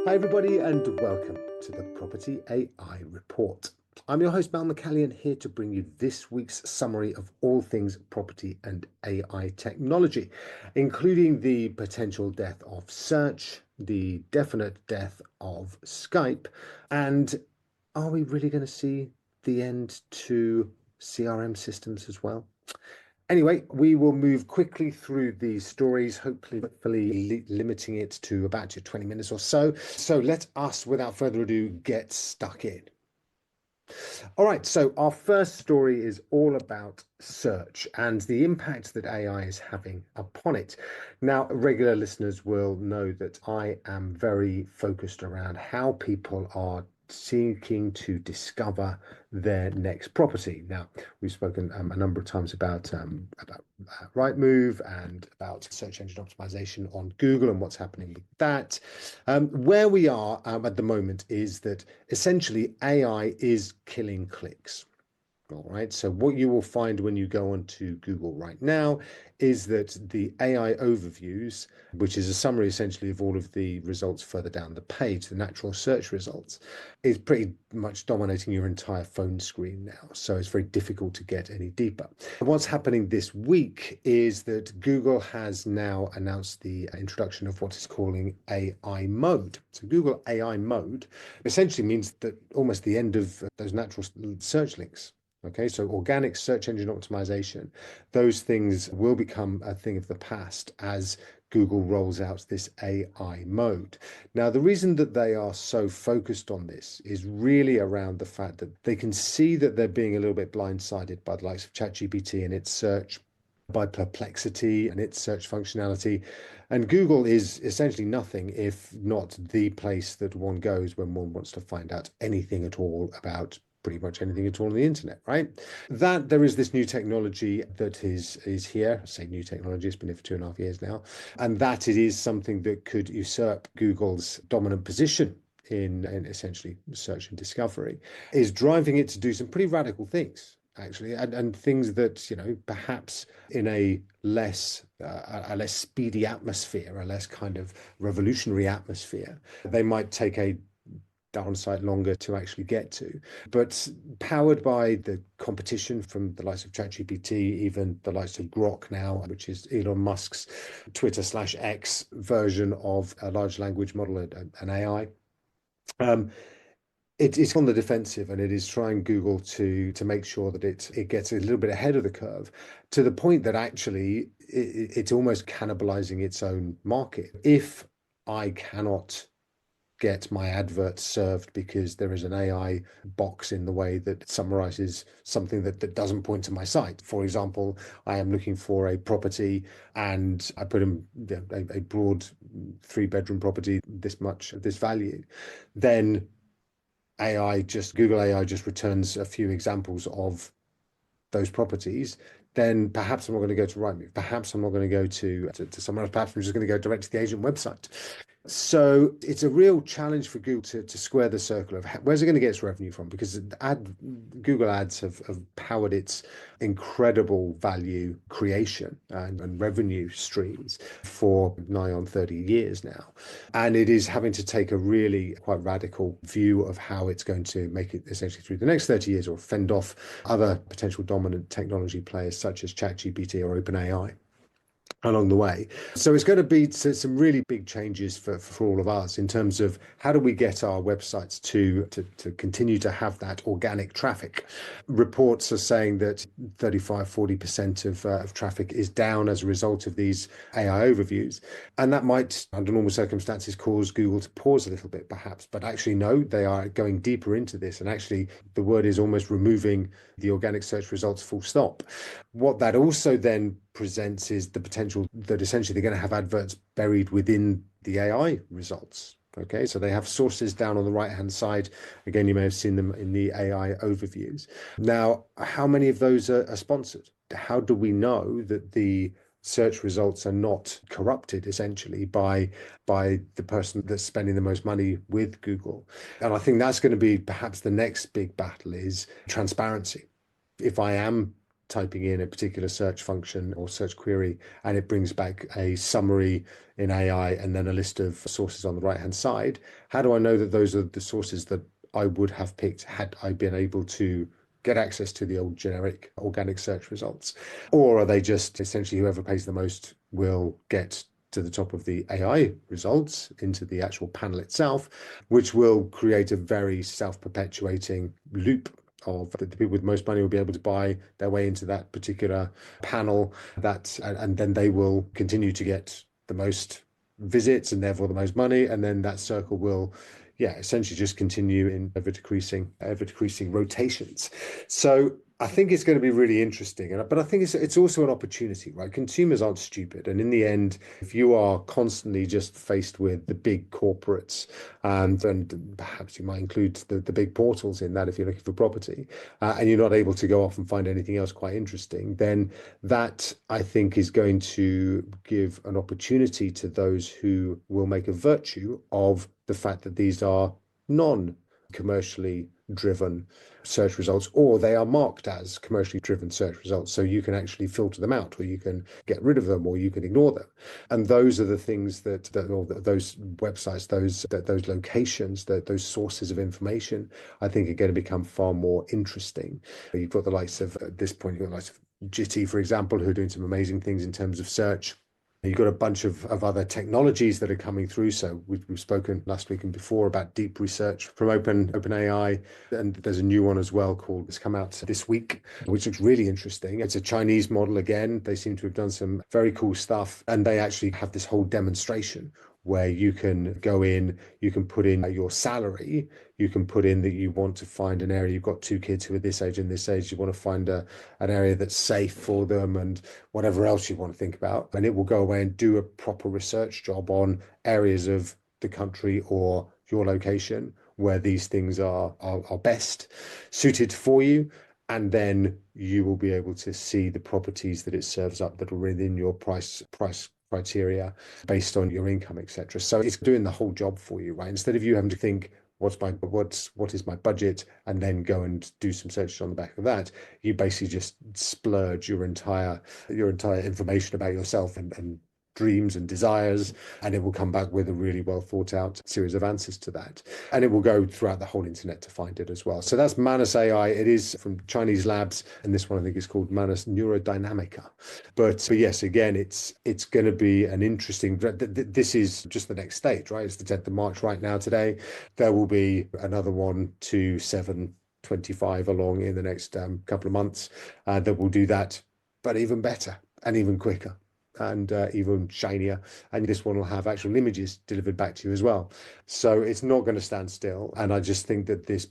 Hi, everybody, and welcome to the Property AI Report. I'm your host, Mal McCallion, here to bring you this week's summary of all things property and AI technology, including the potential death of search, the definite death of Skype, and are we really going to see the end to CRM systems as well? Anyway, we will move quickly through these stories, hopefully limiting it to about 20 minutes or so. So let us, without further ado, get stuck in. All right, so our first story is all about search and the impact that AI is having upon it. Now, regular listeners will know that I am very focused around how people are seeking to discover their next property. Now, we've spoken a number of times about Rightmove and about search engine optimization on Google and what's happening with that. Where we are at the moment is that essentially AI is killing clicks. All right, so what you will find when you go onto Google right now is that the AI overviews, which is a summary essentially of all of the results further down the page, the natural search results, is pretty much dominating your entire phone screen now. So it's very difficult to get any deeper. And what's happening this week is that Google has now announced the introduction of what it's calling AI mode. So Google AI mode essentially means that almost the end of those natural search links. Okay, so organic search engine optimization, those things will become a thing of the past as Google rolls out this AI mode. Now, the reason that they are so focused on this is really around the fact that they can see that they're being a little bit blindsided by the likes of ChatGPT and its search, by Perplexity and its search functionality. And Google is essentially nothing if not the place that one goes when one wants to find out anything at all about pretty much anything at all on the internet, right? That there is this new technology that is here. I say new technology, it's been here for 2.5 years now, and that it is something that could usurp Google's dominant position in essentially search and discovery, is driving it to do some pretty radical things, actually, and things that, you know, perhaps in a less speedy atmosphere, a less kind of revolutionary atmosphere, they might take a downside longer to actually get to. But powered by the competition from the likes of ChatGPT, even the likes of Grok now, which is Elon Musk's Twitter/X version of a large language model, an AI. It's on the defensive, and it is trying Google to make sure that it gets a little bit ahead of the curve, to the point that actually it's almost cannibalizing its own market. If I cannot get my adverts served because there is an AI box in the way that summarizes something that doesn't point to my site. For example, I am looking for a property and I put in a broad 3-bedroom property, this value, then Google AI just returns a few examples of those properties. Then perhaps I'm not going to go to Rightmove. Perhaps I'm not going to go to somewhere else. Perhaps I'm just going to go direct to the agent website. So it's a real challenge for Google to square the circle of where's it going to get its revenue from? Because Google Ads have powered its incredible value creation and revenue streams for nigh on 30 years now. And it is having to take a really quite radical view of how it's going to make it essentially through the next 30 years, or fend off other potential dominant technology players such as ChatGPT or OpenAI along the way. So it's going to be some really big changes for all of us in terms of how do we get our websites to continue to have that organic traffic. Reports are saying that 35-40% of traffic is down as a result of these AI overviews. And that might, under normal circumstances, cause Google to pause a little bit, perhaps. But actually, no, they are going deeper into this. And actually, the word is almost removing the organic search results full stop. What that also then presents is the potential that essentially they're going to have adverts buried within the AI results. Okay, so they have sources down on the right-hand side. Again, you may have seen them in the AI overviews. Now, how many of those are sponsored? How do we know that the search results are not corrupted essentially by the person that's spending the most money with Google? And I think that's going to be perhaps the next big battle, is transparency. If I am typing in a particular search function or search query, and it brings back a summary in AI and then a list of sources on the right-hand side. How do I know that those are the sources that I would have picked had I been able to get access to the old generic organic search results? Or are they just essentially whoever pays the most will get to the top of the AI results into the actual panel itself, which will create a very self-perpetuating loop of the people with most money will be able to buy their way into that particular panel, and then they will continue to get the most visits and therefore the most money, and then that circle will essentially just continue in ever decreasing rotations. So I think it's going to be really interesting, but I think it's also an opportunity, right? Consumers aren't stupid, and in the end, if you are constantly just faced with the big corporates, and perhaps you might include the big portals in that if you're looking for property, and you're not able to go off and find anything else quite interesting, then that I think is going to give an opportunity to those who will make a virtue of the fact that these are non-commercially driven search results, or they are marked as commercially driven search results. So you can actually filter them out, or you can get rid of them, or you can ignore them. And those are the things that those websites, those locations, those sources of information, I think are going to become far more interesting. You've got the likes of, at this point, you've got the likes of Jitty, for example, who are doing some amazing things in terms of search. You've got a bunch of other technologies that are coming through. So we've spoken last week and before about deep research from OpenAI, and there's a new one as well it's come out this week, which looks really interesting. It's a Chinese model again. They seem to have done some very cool stuff, and they actually have this whole demonstration where you can go in, you can put in your salary, you can put in that you want to find an area, you've got two kids who are this age and this age, you want to find an area that's safe for them and whatever else you want to think about. And it will go away and do a proper research job on areas of the country or your location where these things are best suited for you. And then you will be able to see the properties that it serves up that are within your price criteria based on your income, etc. So it's doing the whole job for you, right? Instead of you having to think, what is my budget, and then go and do some searches on the back of that, you basically just splurge your entire information about yourself and dreams and desires, and it will come back with a really well thought out series of answers to that. And it will go throughout the whole internet to find it as well. So that's Manus AI. It is from Chinese labs, and this one I think is called Manus Neurodynamica. But yes, again, it's going to be an interesting, this is just the next stage, right? It's the 10th of March right now today. There will be another 1 to 725 along in the next couple of months that will do that, but even better and even quicker and even shinier, and this one will have actual images delivered back to you as well. So it's not going to stand still, and I just think that this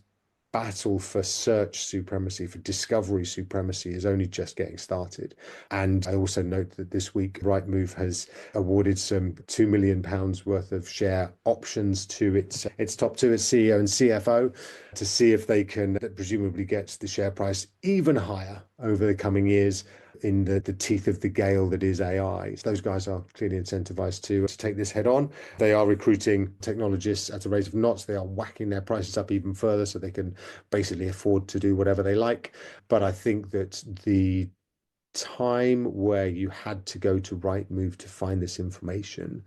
battle for search supremacy, for discovery supremacy, is only just getting started. And I also note that this week Rightmove has awarded some £2 million worth of share options to its top two, its CEO and CFO, to see if they can presumably get the share price even higher over the coming years in the teeth of the gale that is AI. So those guys are clearly incentivized to take this head on. They are recruiting technologists at a rate of knots. They are whacking their prices up even further so they can basically afford to do whatever they like. But I think that the time where you had to go to Rightmove to find this information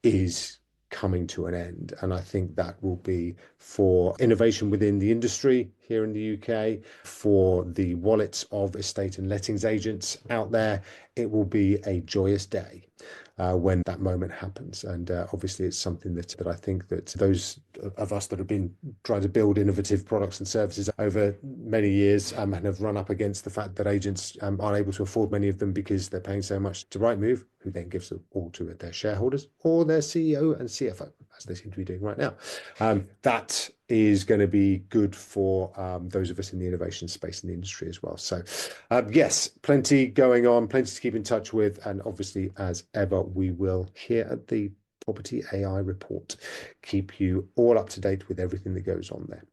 is coming to an end. And I think that will be for innovation within the industry here in the UK, for the wallets of estate and lettings agents out there. It will be a joyous day when that moment happens. And obviously it's something that I think that those of us that have been trying to build innovative products and services over many years and have run up against the fact that agents aren't able to afford many of them because they're paying so much to Rightmove, who then gives it all to their shareholders or their CEO and CFO, as they seem to be doing right now. That is going to be good for those of us in the innovation space in the industry as well. So yes, plenty going on, plenty to keep in touch with. And obviously, as ever, we will here at the Property AI Report keep you all up to date with everything that goes on there.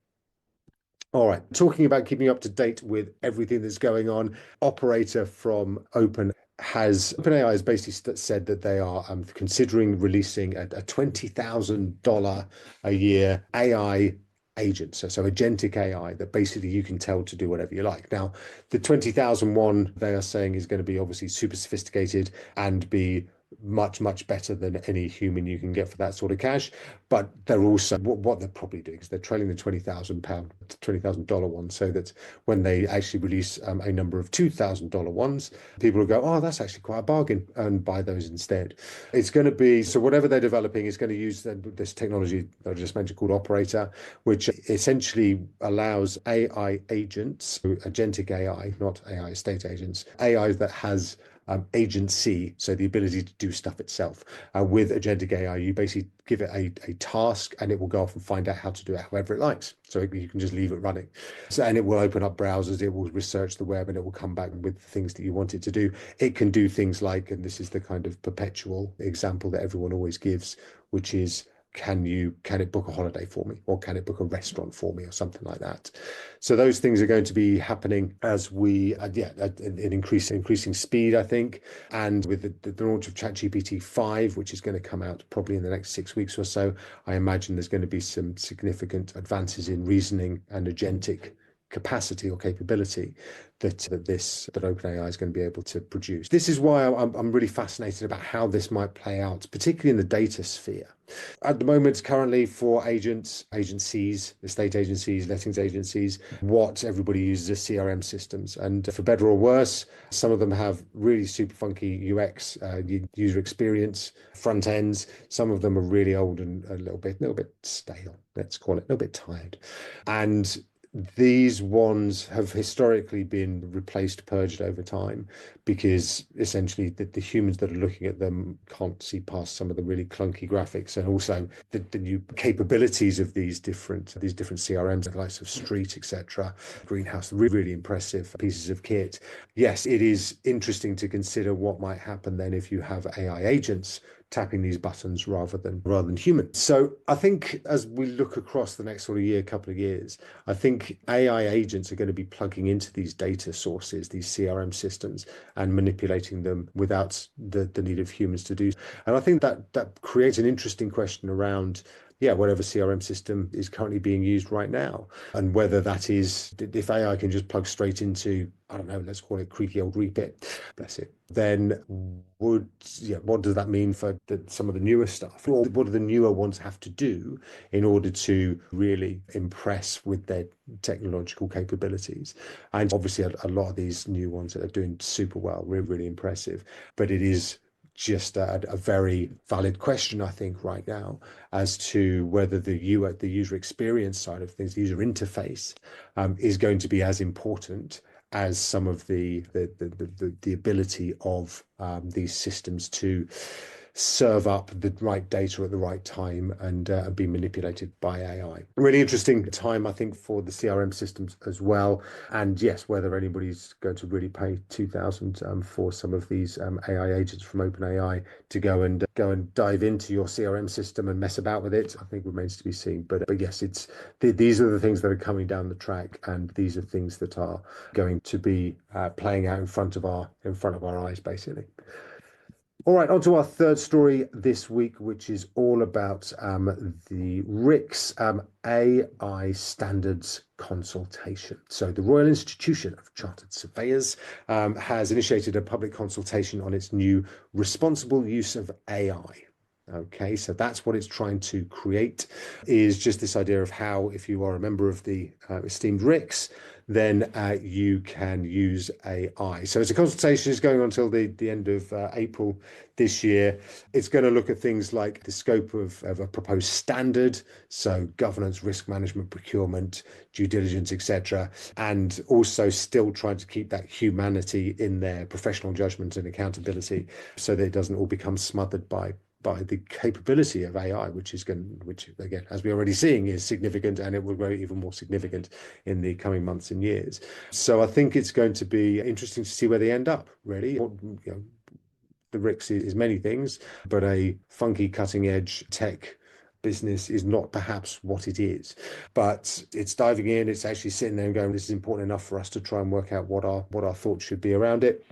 All right, talking about keeping up to date with everything that's going on, operator from OpenAI has basically said that they are considering releasing a $20,000 a year AI agents, so agentic AI that basically you can tell to do whatever you like. Now, the 20,000 one they are saying is going to be obviously super sophisticated and be much, much better than any human you can get for that sort of cash. But they're also what they're probably doing is they're trailing the £20,000, $20,000 one, so that when they actually release a number of $2,000 ones, people will go, oh, that's actually quite a bargain, and buy those instead. It's going to be so whatever they're developing is going to use this technology that I just mentioned called Operator, which essentially allows AI agents, agentic AI, not AI estate agents, AI that has agency, so the ability to do stuff itself. With agentic AI, you basically give it a task and it will go off and find out how to do it however it likes. So you can just leave it running. So, and it will open up browsers, it will research the web, and it will come back with the things that you want it to do. It can do things like, and this is the kind of perpetual example that everyone always gives, which is, can it book a holiday for me, or can it book a restaurant for me, or something like that? So those things are going to be happening as we in increasing speed, I think. And with the launch of ChatGPT 5, which is going to come out probably in the next 6 weeks or so, I imagine there's going to be some significant advances in reasoning and agentic capacity or capability that OpenAI is going to be able to produce. This is why I'm really fascinated about how this might play out, particularly in the data sphere. At the moment, currently for agencies, estate agencies, lettings agencies, what everybody uses is CRM systems. And for better or worse, some of them have really super funky UX, user experience, front ends. Some of them are really old and a little bit stale, let's call it, a little bit tired. And these ones have historically been replaced, purged over time, because essentially the humans that are looking at them can't see past some of the really clunky graphics, and also the new capabilities of these different CRMs, the likes of Street, etc., Greenhouse, really impressive pieces of kit. Yes, it is interesting to consider what might happen then if you have AI agents tapping these buttons rather than humans. So I think as we look across the next sort of couple of years, I think AI agents are going to be plugging into these data sources, these CRM systems, and manipulating them without the need of humans to do. And I think that creates an interesting question around whatever CRM system is currently being used right now, and whether that is, if AI can just plug straight into, I don't know, let's call it creaky old Repit, bless it, then what does that mean for some of the newer stuff? Or what do the newer ones have to do in order to really impress with their technological capabilities? And obviously a lot of these new ones that are doing super well, really impressive, but it is just a very valid question, I think, right now, as to whether the user experience side of things, the user interface, is going to be as important as some of the ability of these systems to serve up the right data at the right time and be manipulated by AI. Really interesting time, I think, for the CRM systems as well. And yes, whether anybody's going to really pay 2,000 for some of these AI agents from OpenAI to go and dive into your CRM system and mess about with it, I think remains to be seen. But yes, these are the things that are coming down the track, and these are things that are going to be playing out in front of our eyes, basically. All right, on to our third story this week, which is all about the RICS AI standards consultation. So the Royal Institution of Chartered Surveyors has initiated a public consultation on its new responsible use of AI. Okay, so that's what it's trying to create, is just this idea of how, if you are a member of the esteemed RICS, then you can use AI. So it's a consultation, is going on until the end of April this year. It's going to look at things like the scope of a proposed standard, so governance, risk management, procurement, due diligence, etc., and also still trying to keep that humanity in there, professional judgment and accountability, so that it doesn't all become smothered by the capability of AI, which again, as we're already seeing, is significant, and it will grow even more significant in the coming months and years. So I think it's going to be interesting to see where they end up, really. The RICS is many things, but a funky cutting edge tech business is not perhaps what it is, but it's diving in, it's actually sitting there and going, this is important enough for us to try and work out what our thoughts should be around it.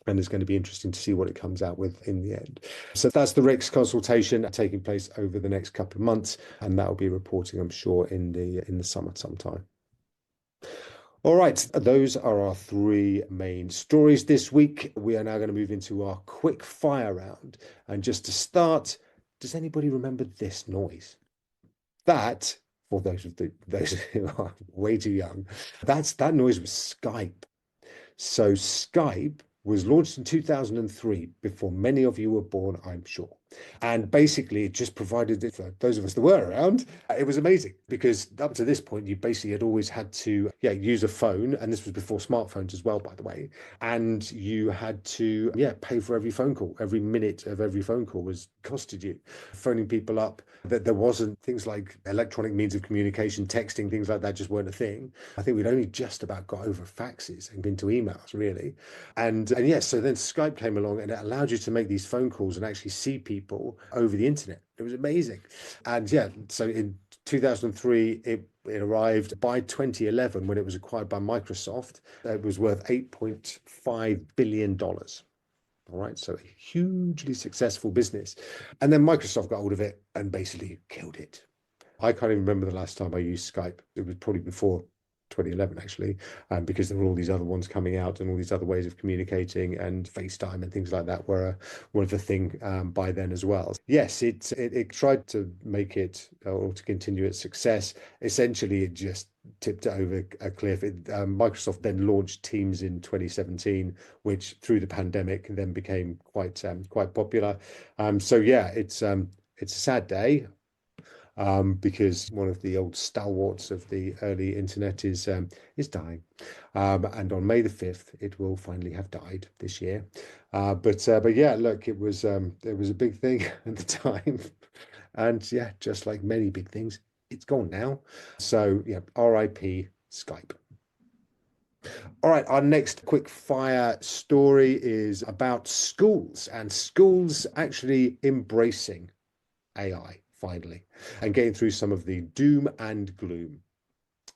And it's going to be interesting to see what it comes out with in the end. So that's the RICS consultation taking place over the next couple of months, and that will be reporting, I'm sure, in the summer sometime. All right, those are our three main stories this week. We are now going to move into our quick fire round. And just to start, does anybody remember this noise? That, for those who are way too young, that noise was Skype. So Skype was launched in 2003, before many of you were born, I'm sure. And basically, it just provided it for those of us that were around. It was amazing because up to this point, you basically had always had to use a phone. And this was before smartphones as well, by the way. And you had to pay for every phone call. Every minute of every phone call was costed you. Phoning people up, that there wasn't things like electronic means of communication, texting, things like that just weren't a thing. I think we'd only just about got over faxes and been to emails, really. And yes, so then Skype came along and it allowed you to make these phone calls and actually see people over the internet. It was amazing. And so in 2003, it arrived. By 2011, when it was acquired by Microsoft, it was worth $8.5 billion. All right, so a hugely successful business. And then Microsoft got hold of it and basically killed it. I can't even remember the last time I used Skype. It was probably before 2011, actually, because there were all these other ones coming out and all these other ways of communicating, and FaceTime and things like that were the thing by then as well. Yes, it tried to make it or to continue its success. Essentially, it just tipped over a cliff. Microsoft then launched Teams in 2017, which through the pandemic then became quite popular. So yeah, it's a sad day. Because one of the old stalwarts of the early internet is dying, and on May the 5th it will finally have died this year. But yeah, look, it was a big thing at the time, and yeah, just like many big things, it's gone now. So yeah, R.I.P. Skype. All right, our next quick fire story is about schools and schools actually embracing AI finally, and getting through some of the doom and gloom.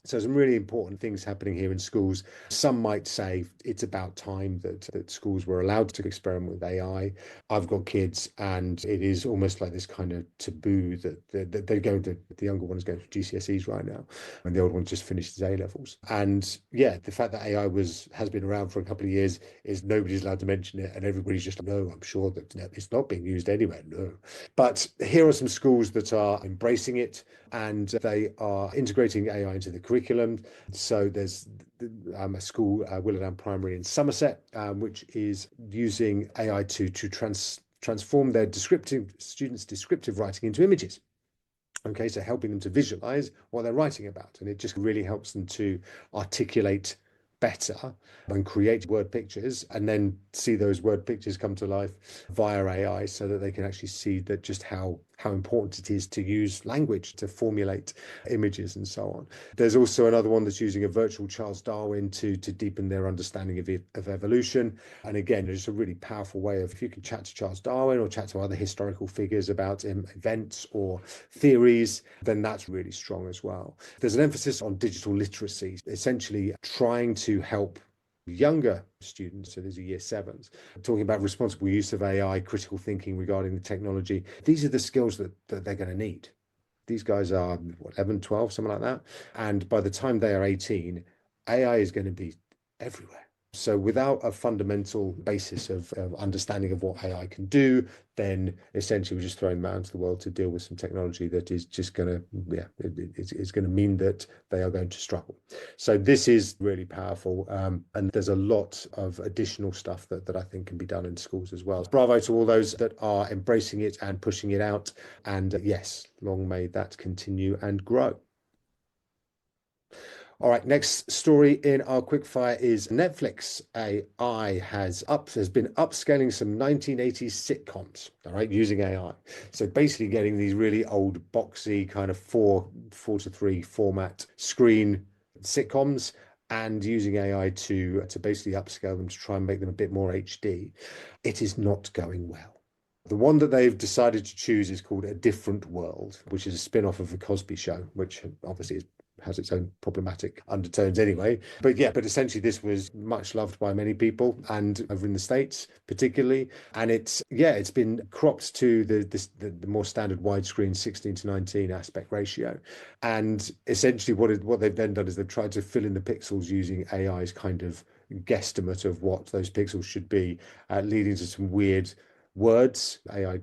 So some really important things happening here in schools. Some might say it's about time that schools were allowed to experiment with AI. I've got kids, and it is almost like this kind of taboo that they're going to, the younger one is going to GCSEs right now, and the older one just finished his A levels. And yeah, the fact that AI has been around for a couple of years is nobody's allowed to mention it, and everybody's just like, no, I'm sure that it's not being used anywhere. No, but here are some schools that are embracing it, and they are integrating AI into the curriculum. So there's a school, Willowdown Primary in Somerset, which is using AI to transform their students' descriptive writing into images. Okay, so helping them to visualize what they're writing about, and it just really helps them to articulate better and create word pictures, and then see those word pictures come to life via AI, so that they can actually see that just how important it is to use language to formulate images and so on. There's also another one that's using a virtual Charles Darwin to deepen their understanding of evolution. And again, it's a really powerful way of, if you can chat to Charles Darwin or chat to other historical figures about events or theories, then that's really strong as well. There's an emphasis on digital literacy, essentially trying to help younger students, so these are year sevens, talking about responsible use of AI, critical thinking regarding the technology. These are the skills that they're going to need. These guys are what, 11, 12, something like that. And by the time they are 18, AI is going to be everywhere. So without a fundamental basis of understanding of what AI can do, then essentially we're just throwing them out into the world to deal with some technology that is just going to, it's going to mean that they are going to struggle. So this is really powerful. And there's a lot of additional stuff that I think can be done in schools as well. Bravo to all those that are embracing it and pushing it out. And yes, long may that continue and grow. All right, next story in our quickfire is Netflix AI has been upscaling some 1980s sitcoms, all right, using AI. So basically getting these really old boxy kind of 4:3 format screen sitcoms and using AI to basically upscale them to try and make them a bit more HD. It is not going well. The one that they've decided to choose is called A Different World, which is a spin-off of The Cosby Show, which obviously is has its own problematic undertones anyway. But yeah, but essentially this was much loved by many people, and over in the States particularly. And it's been cropped to the more standard widescreen 16 to 19 aspect ratio. And essentially what they've then done is they've tried to fill in the pixels using AI's kind of guesstimate of what those pixels should be, leading to some weird words. AI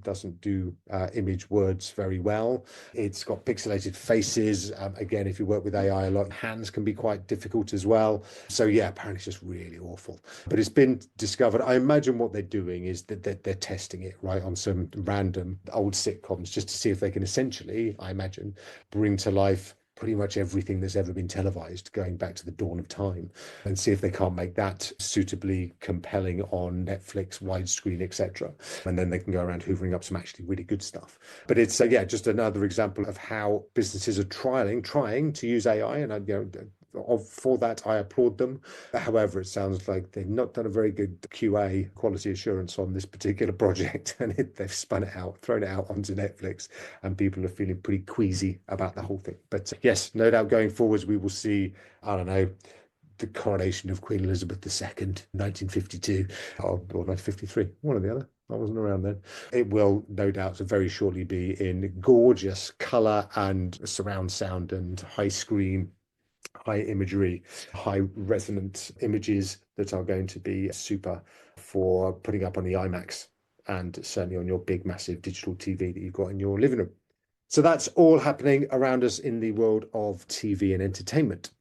doesn't do image words very well. It's got pixelated faces. Again, if you work with AI a lot, hands can be quite difficult as well. So yeah, apparently it's just really awful. But it's been discovered. I imagine what they're doing is that they're testing it right on some random old sitcoms just to see if they can essentially, I imagine, bring to life pretty much everything that's ever been televised going back to the dawn of time, and see if they can't make that suitably compelling on Netflix, widescreen, etc. And then they can go around hoovering up some actually really good stuff. But it's just another example of how businesses are trying to use AI, and for that, I applaud them. However, it sounds like they've not done a very good QA, quality assurance, on this particular project, and they've spun it out, thrown it out onto Netflix, and people are feeling pretty queasy about the whole thing. But yes, no doubt going forwards, we will see, I don't know, the coronation of Queen Elizabeth II, 1952, or 1953, one or the other. I wasn't around then. It will no doubt very shortly be in gorgeous colour and surround sound and high screen, high imagery, high resonant images that are going to be super for putting up on the IMAX, and certainly on your big, massive digital TV that you've got in your living room. So that's all happening around us in the world of TV and entertainment.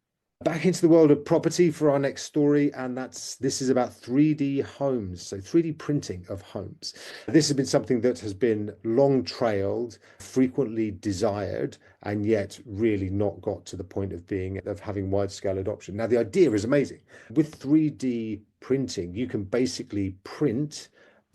Back into the world of property for our next story, and this is about 3D homes, so 3D printing of homes. This has been something that has been long trailed, frequently desired, and yet really not got to the point of having wide scale adoption. Now, the idea is amazing. With 3D printing, you can basically print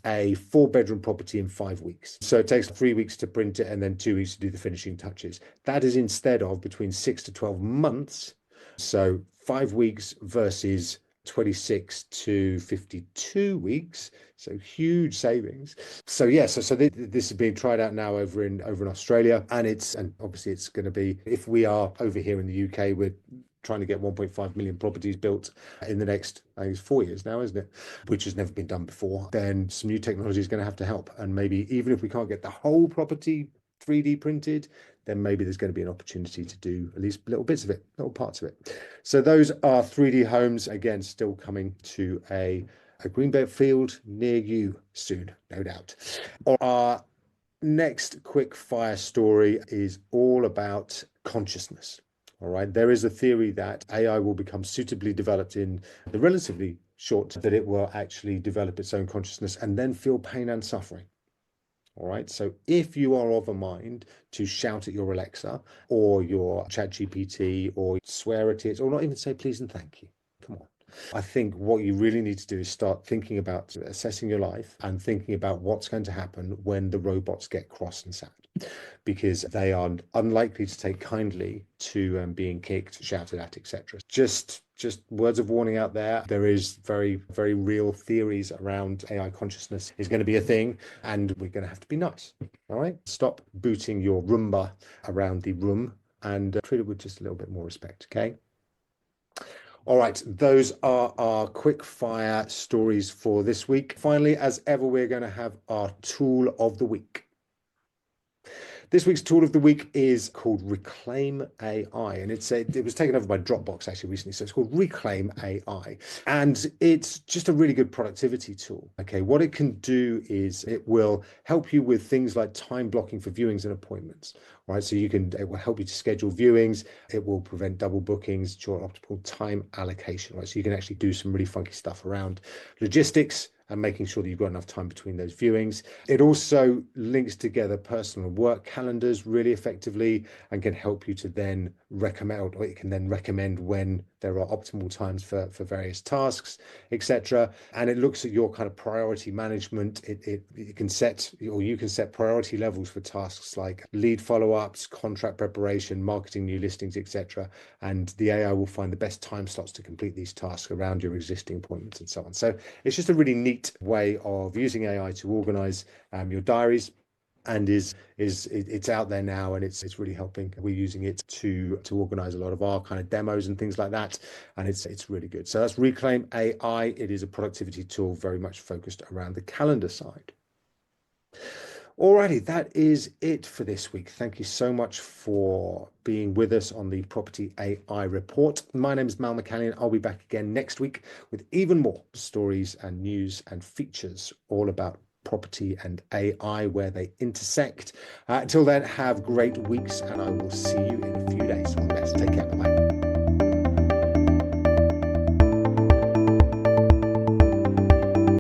a 4-bedroom property in 5 weeks. So it takes 3 weeks to print it and then 2 weeks to do the finishing touches. That is instead of between 6 to 12 months. So 5 weeks versus 26 to 52 weeks. So huge savings. So yeah, so this is being tried out now over in Australia, and obviously it's going to be, if we are over here in the UK, we're trying to get 1.5 million properties built in the next, I think it's 4 years now, isn't it? Which has never been done before. Then some new technology is going to have to help. And maybe even if we can't get the whole property 3D printed, then maybe there's going to be an opportunity to do at least little bits of it, little parts of it. So those are 3D homes, again, still coming to a greenbelt field near you soon, no doubt. Our next quick fire story is all about consciousness. All right, there is a theory that AI will become suitably developed in the relatively short, that it will actually develop its own consciousness and then feel pain and suffering. All right, so if you are of a mind to shout at your Alexa or your ChatGPT, or swear at it, or not even say please and thank you, come on. I think what you really need to do is start thinking about assessing your life and thinking about what's going to happen when the robots get cross and sad, because they are unlikely to take kindly to being kicked, shouted at, etc. Just words of warning out there. There is very, very real theories around AI consciousness is going to be a thing, and we're going to have to be nice. All right, stop booting your Roomba around the room and treat it with just a little bit more respect. Okay. All right, those are our quick fire stories for this week. Finally, as ever, we're going to have our tool of the week. This week's tool of the week is called Reclaim AI, and it was taken over by Dropbox actually recently. So it's called Reclaim AI, and it's just a really good productivity tool. Okay, what it can do is it will help you with things like time blocking for viewings and appointments. Right, so it will help you to schedule viewings. It will prevent double bookings, ensure optimal time allocation. Right, so you can actually do some really funky stuff around logistics and making sure that you've got enough time between those viewings. It also links together personal and work calendars really effectively and can help you to then recommend, or it can then recommend when there are optimal times for various tasks, etc. And it looks at your kind of priority management. You can set priority levels for tasks like lead follow-ups, contract preparation, marketing new listings, etc. And the AI will find the best time slots to complete these tasks around your existing appointments and so on. So it's just a really neat way of using AI to organize your diaries and it's out there now, and it's really helping. We're using it to organize a lot of our kind of demos and things like that, and it's really good. So that's Reclaim AI. It is a productivity tool very much focused around the calendar side. Alrighty, that is it for this week. Thank you so much for being with us on the Property AI Report. My name is Mal McCallion. I'll be back again next week with even more stories and news and features all about property and AI, where they intersect. Until then, have great weeks, and I will see you in a few days. All the best. Take care. Bye.